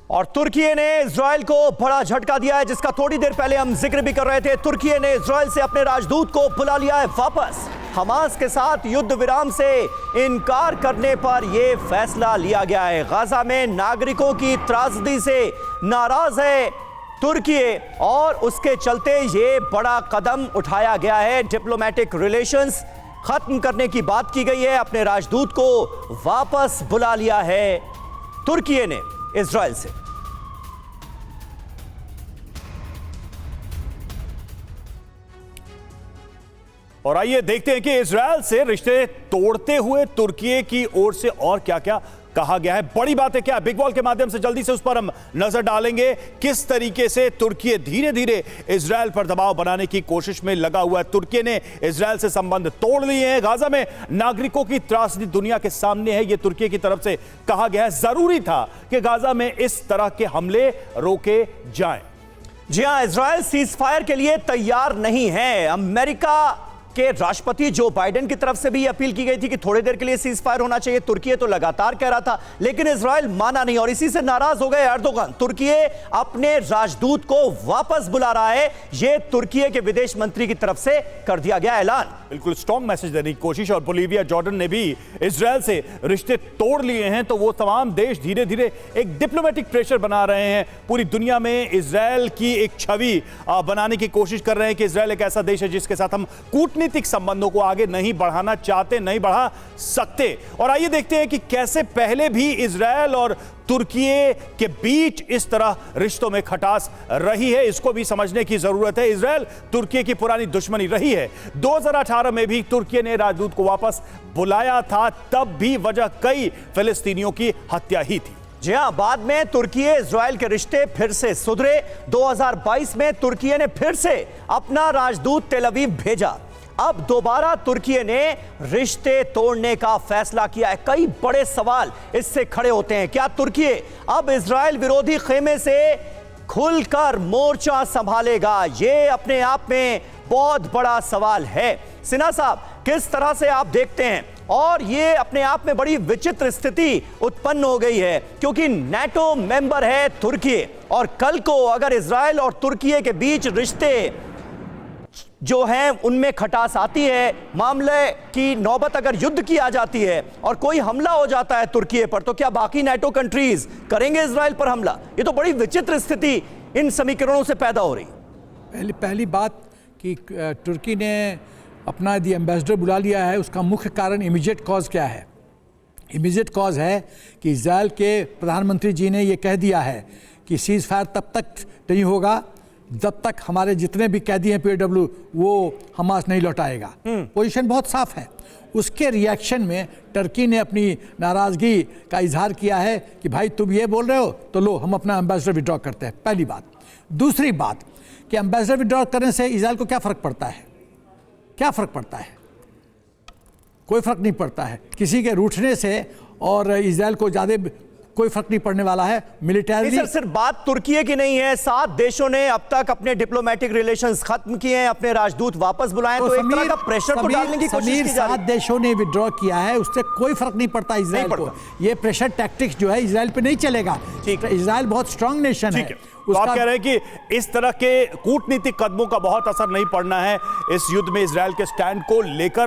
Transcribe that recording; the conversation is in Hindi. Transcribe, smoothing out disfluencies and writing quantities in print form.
और तुर्की ने इजराइल को बड़ा झटका दिया है, जिसका थोड़ी देर पहले हम जिक्र भी कर रहे थे। तुर्की ने इजराइल से अपने राजदूत को बुला लिया है वापस। हमास के साथ युद्ध विराम से इनकार करने पर यह फैसला लिया गया है। गाजा में नागरिकों की त्रासदी से नाराज है तुर्की और उसके चलते यह बड़ा कदम उठाया गया है। डिप्लोमेटिक रिलेशंस खत्म करने की बात की गई है। अपने राजदूत को वापस बुला लिया है तुर्की ने इजराइल से। और आइए देखते हैं कि इजराइल से रिश्ते तोड़ते हुए तुर्की की ओर से और क्या क्या कहा गया है। बड़ी बात है क्या, बिग बॉल के माध्यम से जल्दी से उस पर हम नजर डालेंगे। किस तरीके से तुर्की धीरे धीरे इजराइल पर दबाव बनाने की कोशिश में लगा हुआ है। तुर्की ने इजराइल से संबंध तोड़ लिए हैं। गाजा में नागरिकों की त्रासदी दुनिया के सामने है, यह तुर्की की तरफ से कहा गया है। जरूरी था कि गाजा में इस तरह के हमले रोके जाएं। जी हां, इजराइल सीज फायर के लिए तैयार नहीं है। अमेरिका के राष्ट्रपति जो बाइडेन की तरफ से भी अपील की गई थी कि थोड़ी देर के लिए सीज फायर होना चाहिए। तुर्की तो लगातार कह रहा था, लेकिन इजराइल माना नहीं और इसी से नाराज हो गए एर्दोगन। तुर्की अपने राजदूत को वापस बुला रहा है। यह तुर्की के विदेश मंत्री की तरफ से कर दिया गया ऐलान। बिल्कुल स्ट्रॉन्ग मैसेज देने की कोशिश। और बोलीविया, जॉर्डन ने भी इजराइल से रिश्ते तोड़ लिए हैं, तो वो तमाम देश धीरे धीरे एक डिप्लोमेटिक प्रेशर बना रहे हैं। पूरी दुनिया में इजराइल की एक छवि बनाने की कोशिश कर रहे हैं कि इजराइल एक ऐसा देश है जिसके साथ हम कूटनीतिक संबंधों को आगे नहीं बढ़ाना चाहते, नहीं बढ़ा सकते। और आइए देखते हैं कि कैसे पहले भी इजराइल और तुर्की के बीच इस तरह रिश्तों में खटास रही है। इसको भी समझने की जरूरत है। इजराइल तुर्की की पुरानी दुश्मनी रही है। 2018 में भी तुर्की ने राजदूत को वापस बुलाया था, तब भी वजह कई फिलिस्तीनियों की हत्या ही थी। जी हां, बाद में तुर्की इजराइल के रिश्ते फिर से सुधरे। 2022 में तुर्की ने फिर से अपना राजदूत तेल अवीव भेजा। अब दोबारा तुर्की ने रिश्ते तोड़ने का फैसला किया है। कई बड़े सवाल इससे खड़े होते हैं। क्या तुर्की अब इजराइल विरोधी खेमे से खुलकर मोर्चा संभालेगा? यह अपने आप में बहुत बड़ा सवाल है। सिन्हा साहब, किस तरह से आप देखते हैं? और ये अपने आप में बड़ी विचित्र स्थिति उत्पन्न हो गई है, क्योंकि नाटो मेंबर है तुर्की, और कल को अगर इजराइल और तुर्की के बीच रिश्ते जो है उनमें खटास आती है, मामले की नौबत अगर युद्ध की आ जाती है और कोई हमला हो जाता है तुर्की पर, तो क्या बाकी नाटो कंट्रीज करेंगे इजराइल पर हमला? ये तो बड़ी विचित्र स्थिति इन समीकरणों से पैदा हो रही। पहली बात कि तुर्की ने अपना यदि एम्बेसडर बुला लिया है, उसका मुख्य कारण इमीडिएट कॉज क्या है? इमीडिएट कॉज है कि इजराइल के प्रधानमंत्री जी ने ये कह दिया है कि सीज फायर तब तक नहीं होगा जब तक हमारे जितने भी कैदी हैं POW वो हमास नहीं लौटाएगा। पोजीशन बहुत साफ है। उसके रिएक्शन में तुर्की ने अपनी नाराज़गी का इजहार किया है कि भाई तुम ये बोल रहे हो तो लो हम अपना एम्बेसडर विड्रॉ करते हैं। पहली बात। दूसरी बात कि एम्बेसडर विड्रॉ करने से इजराइल को क्या फ़र्क पड़ता है? क्या फ़र्क पड़ता है? कोई फ़र्क नहीं पड़ता है। किसी के रूठने से और इजराइल को ज़्यादा कोई फर्क नहीं पड़ने वाला है मिलिटरी। सर, सिर्फ बात तुर्की की नहीं है। 7 देशों ने अब तक अपने डिप्लोमेटिक रिलेशंस खत्म किए हैं, अपने राजदूत वापस बुलाए, तो एक तरह का प्रेशर तो डालने की कोशिश की जा रही है। 7 देशों ने विड्रॉ किया है, उससे कोई फर्क नहीं पड़ता इजराइल को। ये प्रेशर टैक्टिक्स जो है इजराइल पे नहीं चलेगा। इजराइल बहुत स्ट्रांग नेशन है। तो आप कह रहे हैं कि इस तरह के कूटनीतिक कदमों का बहुत असर नहीं पड़ना है इस युद्ध में इजराइल के स्टैंड को लेकर।